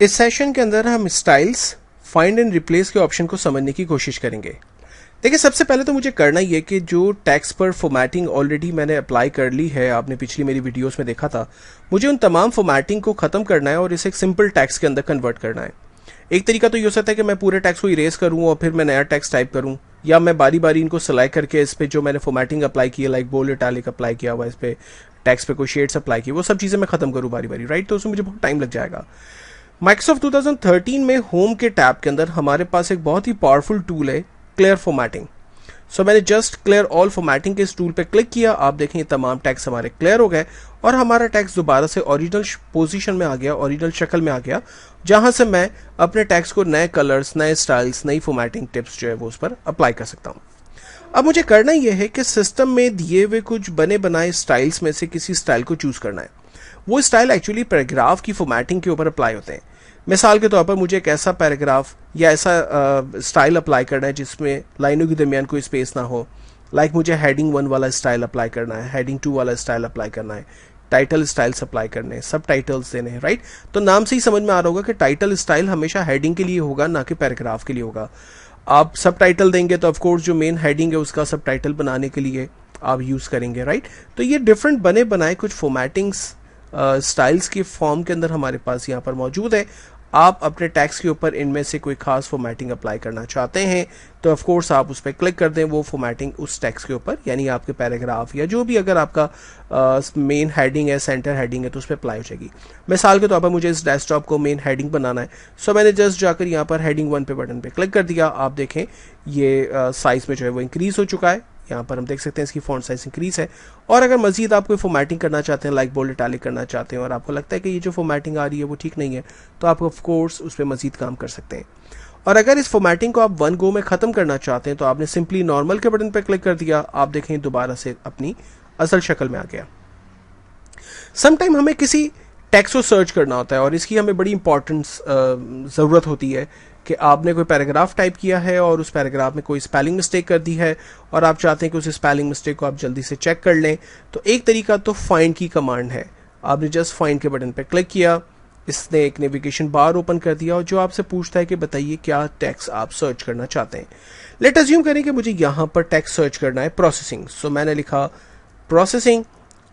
इस सेशन के अंदर हम स्टाइल्स, फाइंड एंड रिप्लेस के ऑप्शन को समझने की कोशिश करेंगे। देखिए, सबसे पहले तो मुझे करना ही है कि जो टेक्स्ट पर फॉर्मेटिंग ऑलरेडी मैंने अप्लाई कर ली है, आपने पिछली मेरी वीडियोस में देखा था, मुझे उन तमाम फॉर्मेटिंग को ख़त्म करना है और इसे एक सिंपल टेक्स्ट के अंदर कन्वर्ट करना है। एक तरीका तो ये हो सकता है कि मैं पूरे टेक्स्ट को इरेज करूँ और फिर मैं नया टेक्स्ट टाइप करूँ, या मैं बारी बारी इनको सिलेक्ट करके इस पर जो मैंने फॉर्मेटिंग अप्लाई की है, लाइक बोल्ड इटैलिक अप्लाई किया हुआ, इस पर टेक्स्ट पे कोई शेड्स अप्लाई किए, वो सब चीज़ें मैं ख़त्म करूँ बारी बारी, राइट। तो उसमें मुझे बहुत टाइम लग जाएगा। माइक्रोसॉफ्ट 2013 में होम के टैब के अंदर हमारे पास एक बहुत ही पावरफुल टूल है, क्लियर फॉर्मेटिंग। सो मैंने जस्ट क्लियर ऑल फॉर्मेटिंग के इस टूल पे क्लिक किया। आप देखें ये तमाम टेक्स्ट हमारे क्लियर हो गए और हमारा टेक्स्ट दोबारा से ओरिजिनल पोजीशन में आ गया, ओरिजिनल शक्ल में आ गया, जहां से मैं अपने टेक्स्ट को नए कलर्स, नए स्टाइल्स, नई फॉर्मेटिंग टिप्स जो है वो उस पर अप्लाई कर सकता हूँ। अब मुझे करना यह है कि सिस्टम में दिए हुए कुछ बने बनाए स्टाइल्स में से किसी स्टाइल को चूज करना है। वो स्टाइल एक्चुअली पैराग्राफ की फॉर्मेटिंग के ऊपर अप्लाई होते हैं। मिसाल के तौर पर मुझे एक ऐसा पैराग्राफ या ऐसा स्टाइल अप्लाई करना है जिसमें लाइनों के दरमियान कोई स्पेस ना हो। लाइक मुझे हेडिंग 1 वाला स्टाइल अप्लाई करना है, हेडिंग 2 वाला स्टाइल अप्लाई करना है, टाइटल स्टाइल्स अप्लाई करने हैं, सब टाइटल्स देने हैं, राइट। तो नाम से ही समझ में आ रहा होगा कि टाइटल स्टाइल हमेशा हेडिंग के लिए होगा, ना कि पैराग्राफ के लिए होगा। आप सब टाइटल देंगे तो ऑफकोर्स जो मेन हेडिंग है उसका सब टाइटल बनाने के लिए आप यूज़ करेंगे, राइट। तो ये डिफरेंट बने बनाए कुछ फॉर्मेटिंग्स स्टाइल्स के फॉर्म के अंदर हमारे पास यहाँ पर मौजूद है। आप अपने टेक्स्ट के ऊपर इनमें से कोई खास फॉर्मेटिंग अप्लाई करना चाहते हैं तो ऑफ कोर्स आप उस पर क्लिक कर दें, वो फॉर्मेटिंग उस टेक्स्ट के ऊपर, यानी आपके पैराग्राफ या जो भी अगर आपका मेन हेडिंग है, सेंटर हेडिंग है, तो उस पर अप्लाई हो जाएगी। मिसाल के तौर पर मुझे इस डेस्कटॉप को मेन हेडिंग बनाना है, सो मैंने जस्ट जाकर यहाँ पर हेडिंग 1 पे बटन पे क्लिक कर दिया। आप देखें ये साइज में जो है वो इंक्रीज हो चुका है। यहाँ पर हम देख सकते हैं इसकी फॉन्ट साइज इंक्रीज है। और अगर मजीद आप कोई फॉर्मेटिंग करना चाहते हैं, लाइक बोल्ड इटैलिक करना चाहते हैं, और आपको लगता है कि ये जो फॉर्मेटिंग आ रही है वो ठीक नहीं है, तो आप ऑफ कोर्स उस पर मजीद काम कर सकते हैं। और अगर इस फॉर्मेटिंग को आप वन गो में ख़त्म करना चाहते हैं तो आपने सिंपली नॉर्मल के बटन पर क्लिक कर दिया। आप देखें दोबारा से अपनी असल शक्ल में आ गया। समटाइम हमें किसी टेक्स्ट को सर्च करना होता है और इसकी हमें बड़ी इंपॉर्टेंस ज़रूरत होती है कि आपने कोई पैराग्राफ टाइप किया है और उस पैराग्राफ में कोई स्पेलिंग मिस्टेक कर दी है और आप चाहते हैं कि उस स्पेलिंग मिस्टेक को आप जल्दी से चेक कर लें। तो एक तरीका तो फाइंड की कमांड है। आपने जस्ट फाइंड के बटन पर क्लिक किया, इसने एक नेविगेशन बार ओपन कर दिया और जो आपसे पूछता है कि बताइए क्या टेक्स्ट आप सर्च करना चाहते हैं। लेट अज्यूम करें कि मुझे यहाँ पर टेक्स्ट सर्च करना है प्रोसेसिंग। सो मैंने लिखा प्रोसेसिंग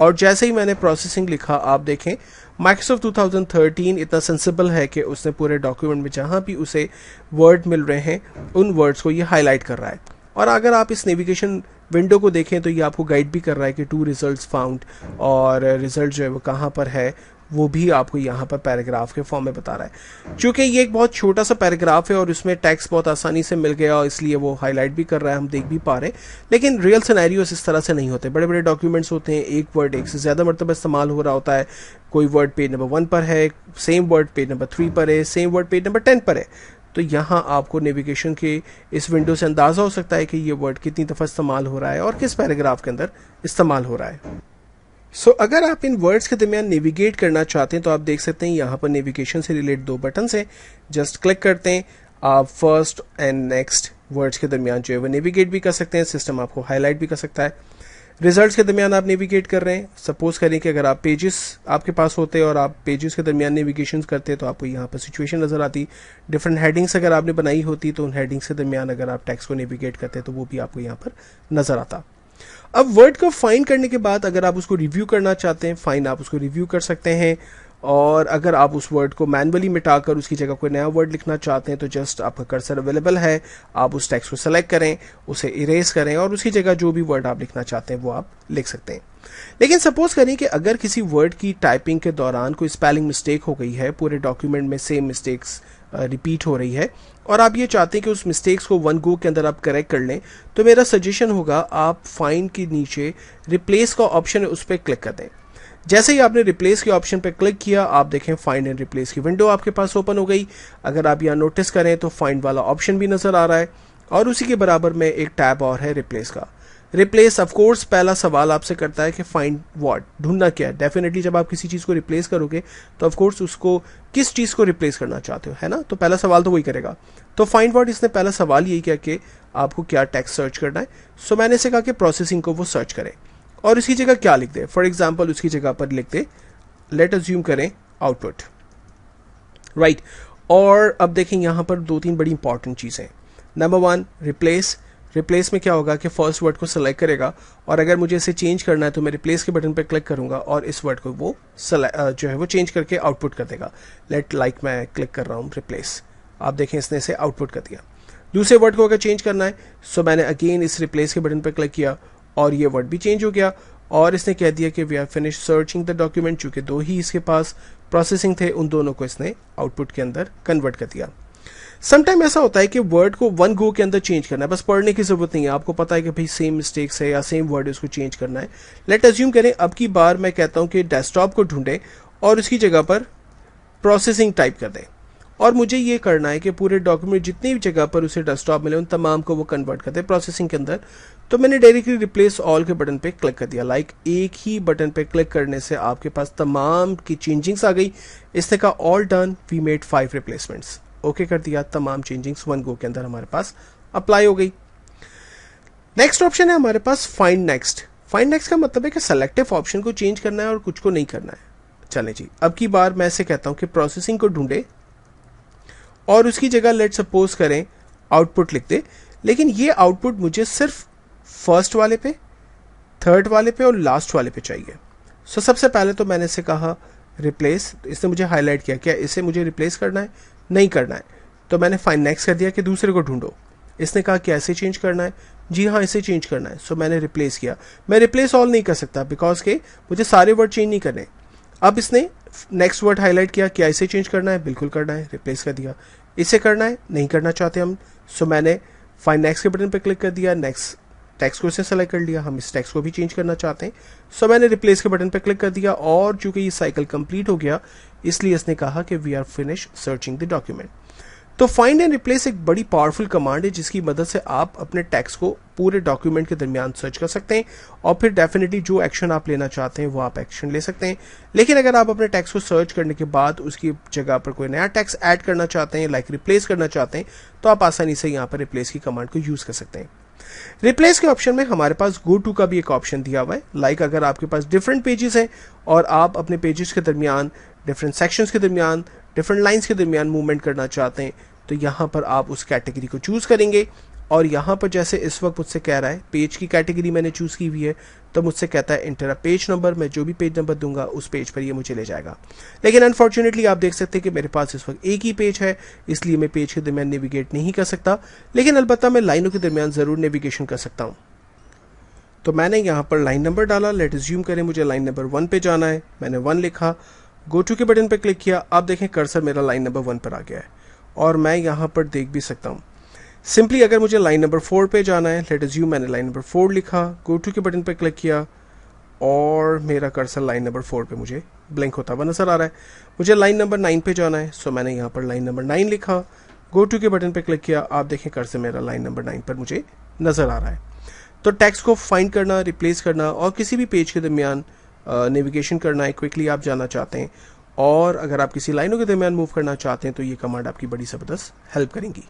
और जैसे ही मैंने प्रोसेसिंग लिखा, आप देखें माइक्रोसॉफ्ट 2013 इतना सेंसिबल है कि उसने पूरे डॉक्यूमेंट में जहाँ भी उसे वर्ड मिल रहे हैं उन वर्ड्स को ये हाईलाइट कर रहा है। और अगर आप इस नेविगेशन विंडो को देखें तो ये आपको गाइड भी कर रहा है कि 2 रिजल्ट्स फाउंड, और रिजल्ट जो है वो कहाँ पर है वो भी आपको यहाँ पर पैराग्राफ के फॉर्म में बता रहा है। चूँकि ये एक बहुत छोटा सा पैराग्राफ है और उसमें टेक्स्ट बहुत आसानी से मिल गया, इसलिए वो हाईलाइट भी कर रहा है, हम देख भी पा रहे हैं। लेकिन रियल सिनेरियोस इस तरह से नहीं होते। बड़े बड़े डॉक्यूमेंट्स होते हैं, एक वर्ड एक से ज़्यादा मरतबा इस्तेमाल हो रहा होता है। कोई वर्ड पेज नंबर 1 पर है, सेम वर्ड पेज नंबर 3 पर है, सेम वर्ड पेज नंबर 10 पर है। तो यहाँ आपको नेविगेशन के इस विंडो से अंदाज़ा हो सकता है कि ये वर्ड कितनी दफ़ा इस्तेमाल हो रहा है और किस पैराग्राफ के अंदर इस्तेमाल हो रहा है। अगर आप इन वर्ड्स के दरमियान नेविगेट करना चाहते हैं तो आप देख सकते हैं यहाँ पर नेविगेशन से रिलेटेड 2 बटन्स हैं। जस्ट क्लिक करते हैं, आप फर्स्ट एंड नेक्स्ट वर्ड्स के दरमियान जो है वो नेविगेट भी कर सकते हैं। सिस्टम आपको हाईलाइट भी कर सकता है। रिजल्ट्स के दरमियान आप नेविगेट कर रहे हैं। सपोज करें कि अगर आप पेजेस आपके पास होते और आप पेजेस के दरमियान नेविगेशन करते तो आपको यहाँ पर सिचुएशन नज़र आती। डिफरेंट हेडिंग्स अगर आपने बनाई होती तो उन हेडिंग्स के दरमियान अगर आप टेक्स्ट को नेविगेट करते तो वो भी आपको यहाँ पर नज़र आता। अब वर्ड को फाइंड करने के बाद अगर आप उसको रिव्यू करना चाहते हैं, फाइन आप उसको रिव्यू कर सकते हैं। और अगर आप उस वर्ड को मैनुअली मिटाकर उसकी जगह कोई नया वर्ड लिखना चाहते हैं तो जस्ट आपका कर्सर अवेलेबल है, आप उस टेक्स्ट को सेलेक्ट करें, उसे इरेज करें और उसकी जगह जो भी वर्ड आप लिखना चाहते हैं वो आप लिख सकते हैं। लेकिन सपोज करें कि अगर किसी वर्ड की टाइपिंग के दौरान कोई स्पेलिंग मिस्टेक हो गई है, पूरे डॉक्यूमेंट में सेम मिस्टेक्स रिपीट हो रही है और आप ये चाहते हैं कि उस मिस्टेक्स को वन गो के अंदर आप करेक्ट कर लें, तो मेरा सजेशन होगा आप फाइंड के नीचे रिप्लेस का ऑप्शन है उस पर क्लिक कर दें। जैसे ही आपने रिप्लेस के ऑप्शन पर क्लिक किया, आप देखें फाइंड एंड रिप्लेस की विंडो आपके पास ओपन हो गई। अगर आप यहाँ नोटिस करें तो फाइंड वाला ऑप्शन भी नज़र आ रहा है और उसी के बराबर में एक टैब और है रिप्लेस का। रिप्लेस ऑफ कोर्स पहला सवाल आपसे करता है कि फाइंड व्हाट, ढूंढना क्या है। डेफिनेटली जब आप किसी चीज़ को रिप्लेस करोगे तो ऑफ कोर्स उसको किस चीज़ को रिप्लेस करना चाहते हो, है ना। तो पहला सवाल तो वही करेगा। तो फाइंड व्हाट इसने पहला सवाल यही किया कि आपको क्या टेक्स्ट सर्च करना है। सो मैंने इसे कहा कि प्रोसेसिंग को वो सर्च करें और इसकी जगह क्या लिख दे। फॉर एग्जाम्पल उसकी जगह पर लिख दे, लेट अज्यूम करें आउटपुट। राइट। और अब देखें यहाँ पर दो तीन बड़ी इंपॉर्टेंट चीज़ें। नंबर वन, रिप्लेस में क्या होगा कि फर्स्ट वर्ड को सेलेक्ट करेगा और अगर मुझे इसे चेंज करना है तो मैं रिप्लेस के बटन पर क्लिक करूंगा और इस वर्ड को वो जो है वो चेंज करके आउटपुट कर देगा। मैं क्लिक कर रहा हूँ रिप्लेस, आप देखें इसने इसे आउटपुट कर दिया। दूसरे वर्ड को अगर चेंज करना है सो मैंने अगेन इस रिप्लेस के बटन पर क्लिक किया और ये वर्ड भी चेंज हो गया और इसने कह दिया कि we are finish searching the document. चूंकि दो ही इसके पास प्रोसेसिंग थे, उन दोनों को इसने आउटपुट के अंदर कन्वर्ट कर दिया। समटाइम ऐसा होता है कि वर्ड को वन गो के अंदर चेंज करना है, बस पढ़ने की जरूरत नहीं है, आपको पता है कि भाई सेम मिस्टेक्स है या सेम वर्ड है, उसको चेंज करना है। लेट अज्यूम करें अब की बार मैं कहता हूं कि डेस्कटॉप को ढूंढें और उसकी जगह पर प्रोसेसिंग टाइप कर दें और मुझे ये करना है कि पूरे डॉक्यूमेंट जितनी भी जगह पर उसे डेस्कटॉप मिले उन तमाम को वो कन्वर्ट कर दे प्रोसेसिंग के अंदर। तो मैंने डायरेक्टली रिप्लेस ऑल के बटन पे क्लिक कर दिया। एक ही बटन पे क्लिक करने से आपके पास तमाम की चेंजिंग्स आ गई। इसने कहा all done, we made 5 replacements. Okay कर दिया, तमाम चेंजिंग्स वन गो के अंदर हमारे पास अप्लाई हो गई। नेक्स्ट ऑप्शन है हमारे पास फाइंड नेक्स्ट। फाइंड नेक्स्ट का मतलब है कि सेलेक्टिव ऑप्शन को चेंज करना है और कुछ को नहीं करना है। चलें जी, अब की बार मैं ऐसे कहता हूं कि प्रोसेसिंग को ढूंढे और उसकी जगह लेट सपोज करें आउटपुट लिख दे, लेकिन ये आउटपुट मुझे सिर्फ फर्स्ट वाले पे, थर्ड वाले पे और लास्ट वाले पे चाहिए। सो सबसे पहले तो मैंने इसे कहा रिप्लेस, इसने मुझे हाईलाइट किया क्या इसे मुझे रिप्लेस करना है, नहीं करना है। तो मैंने फाइंड नेक्स्ट कर दिया कि दूसरे को ढूंढो। इसने कहा क्या इसे चेंज करना है, जी हाँ इसे चेंज करना है। सो मैंने रिप्लेस किया। मैं रिप्लेस ऑल नहीं कर सकता बिकॉज के मुझे सारे वर्ड चेंज नहीं करने। अब इसने नेक्स्ट वर्ड हाईलाइट किया, क्या इसे चेंज करना है, बिल्कुल करना है, रिप्लेस कर दिया। इसे करना है, नहीं करना चाहते हम। सो मैंने फाइंड नेक्स्ट के बटन पर क्लिक कर दिया, नेक्स्ट टेक्स्ट को इसे सेलेक्ट कर लिया, हम इस टेक्स्ट को भी चेंज करना चाहते हैं। सो मैंने रिप्लेस के बटन पर क्लिक कर दिया और चूंकि ये साइकिल कंप्लीट हो गया इसलिए इसने कहा कि we are finish searching the document. तो फाइंड एंड रिप्लेस एक बड़ी पावरफुल कमांड है जिसकी मदद से आप अपने टेक्स्ट को पूरे डॉक्यूमेंट के दरमियान सर्च कर सकते हैं और फिर डेफिनेटली जो एक्शन आप लेना चाहते हैं वो आप एक्शन ले सकते हैं। लेकिन अगर आप अपने टेक्स्ट को सर्च करने के बाद उसकी जगह पर कोई नया टेक्स्ट ऐड करना चाहते हैं, लाइक रिप्लेस करना चाहते हैं, तो आप आसानी से यहाँ पर रिप्लेस की कमांड को यूज कर सकते हैं। रिप्लेस के ऑप्शन में हमारे पास गो टू का भी एक ऑप्शन दिया हुआ है। लाइक अगर आपके पास डिफरेंट पेजेस हैं और आप अपने पेजेस के दरमियान, डिफरेंट सेक्शंस के दरमियान, डिफरेंट लाइंस के दरमियान मूवमेंट करना चाहते हैं तो यहाँ पर आप उस कैटेगरी को चूज करेंगे और यहाँ पर जैसे इस वक्त मुझसे कह रहा है पेज की कैटेगरी मैंने चूज की हुई है, तो मुझसे कहता है इंटर अ पेज नंबर। मैं जो भी पेज नंबर दूंगा उस पेज पर ये मुझे ले जाएगा। लेकिन अनफॉर्चुनेटली आप देख सकते हैं कि मेरे पास इस वक्त एक ही पेज है, इसलिए मैं पेज के दरमियान नेविगेट नहीं कर सकता। लेकिन अलबत्ता मैं लाइनों के दरमियान जरूर नेविगेशन कर सकता हूँ। तो मैंने यहाँ पर लाइन नंबर डाला। लेट अज्यूम करें मुझे लाइन नंबर 1 पे जाना है, मैंने 1 लिखा, गो टू के बटन पर क्लिक किया। आप देखें कर्सर मेरा लाइन नंबर 1 पर आ गया है और मैं यहाँ पर देख भी सकता हूँ। सिंपली अगर मुझे लाइन नंबर 4 पे जाना है, लेट अज्यूम मैंने लाइन नंबर 4 लिखा, गो टू के बटन पर क्लिक किया और मेरा कर्सर लाइन नंबर 4 पे मुझे ब्लिंक होता हुआ नजर आ रहा है। मुझे लाइन नंबर 9 पे जाना है, सो मैंने यहाँ पर लाइन नंबर 9 लिखा, गो टू के बटन पर क्लिक किया। आप देखें कर्सर मेरा लाइन नंबर 9 पर मुझे नजर आ रहा है। तो टेक्स्ट को फाइंड करना, रिप्लेस करना और किसी भी पेज के दरमियान नेविगेशन करना है, क्विकली आप जाना चाहते हैं और अगर आप किसी लाइनों के दरमियान मूव करना चाहते हैं तो ये कमांड आपकी बड़ी ज़बरदस्त हेल्प करेंगी।